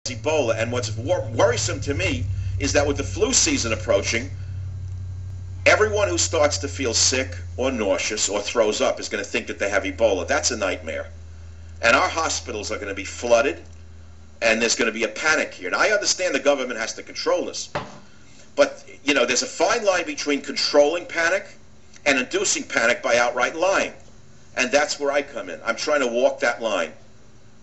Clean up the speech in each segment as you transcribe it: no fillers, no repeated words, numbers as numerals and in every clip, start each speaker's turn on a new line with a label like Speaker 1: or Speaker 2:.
Speaker 1: Ebola. And what's worrisome to me is that with the flu season approaching, everyone who starts to feel sick or nauseous or throws up is going to think that they have Ebola. That's a nightmare. And our hospitals are going to be flooded, and there's going to be a panic here. Now, I understand the government has to control this, but, you know, there's a fine line between controlling panic and inducing panic by outright lying. And that's where I come in. I'm trying to walk that line.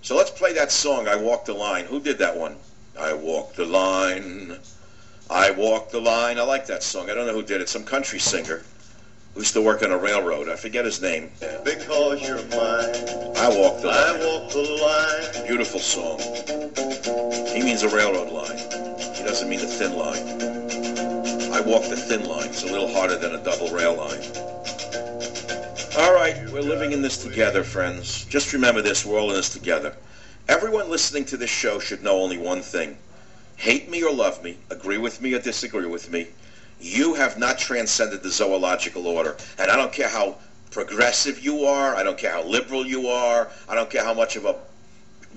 Speaker 1: So let's play that song, I Walk the Line. Who did that one? I walk the line, I walk the line. I like that song. I don't know who did it. Some country singer who used to work on a railroad. I forget his name.
Speaker 2: Because you're mine,
Speaker 1: I walk the line.
Speaker 2: I walk the line.
Speaker 1: Beautiful song. He means a railroad line. He doesn't mean a thin line. I walk the thin line. It's a little harder than a double rail line. All right, we're living in this together, friends. Just remember this, we're all in this together. Everyone listening to this show should know only one thing. Hate me or love me, agree with me or disagree with me, you have not transcended the zoological order. And I don't care how progressive you are, I don't care how liberal you are, I don't care how much of a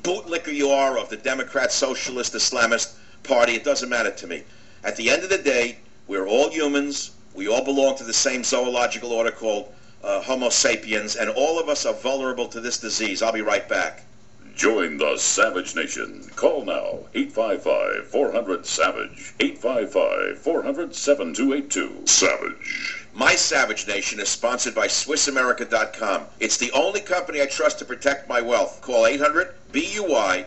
Speaker 1: bootlicker you are of the Democrat, Socialist, Islamist Party, it doesn't matter to me. At the end of the day, we're all humans, we all belong to the same zoological order called Homo sapiens, and all of us are vulnerable to this disease. I'll be right back.
Speaker 3: Join the Savage Nation. Call now, 855-400-SAVAGE, 855-400-7282. Savage.
Speaker 1: My Savage Nation is sponsored by SwissAmerica.com. It's the only company I trust to protect my wealth. Call 800-BUY-COIN.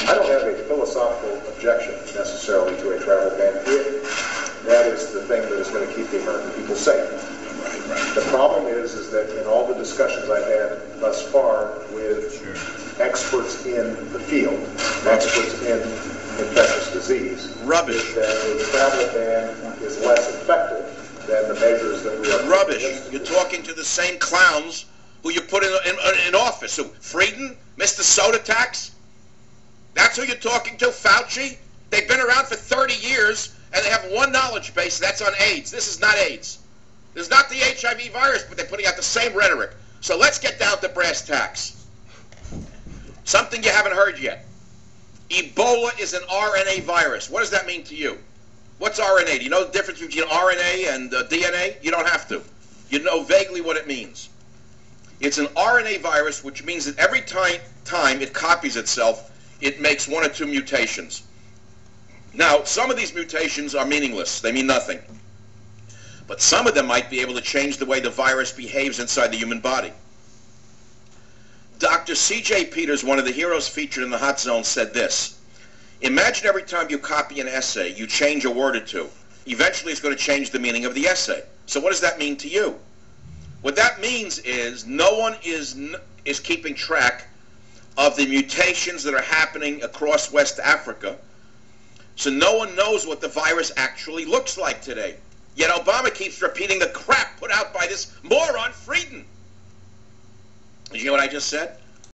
Speaker 4: I don't have a philosophical objection necessarily to a travel ban if that is the thing that is going to keep the American people safe.
Speaker 1: Right.
Speaker 4: The problem is that in all the discussions I've had thus far with experts in the field, experts in infectious disease,
Speaker 1: Rubbish.
Speaker 4: that a travel ban is less effective than the measures that we are...
Speaker 1: Rubbish. You're talking to the same clowns who you put in office. So, Frieden, Mr. Soda Tax, that's who you're talking to, Fauci? They've been around for 30 years, and they have one knowledge base, and that's on AIDS. This is not AIDS. This is not the HIV virus, but they're putting out the same rhetoric. So let's get down to brass tacks. Something you haven't heard yet. Ebola is an RNA virus. What does that mean to you? What's RNA? Do you know the difference between RNA and DNA? You don't have to. You know vaguely what it means. It's an RNA virus, which means that every time it copies itself, it makes one or two mutations. Now, some of these mutations are meaningless. They mean nothing. But some of them might be able to change the way the virus behaves inside the human body. Dr. C.J. Peters, one of the heroes featured in the Hot Zone, said this: imagine every time you copy an essay, you change a word or two. Eventually, it's going to change the meaning of the essay. So what does that mean to you? What that means is no one is keeping track of the mutations that are happening across West Africa. So no one knows what the virus actually looks like today. Yet Obama keeps repeating the crap put out by this moron Frieden. Did you hear what I just said?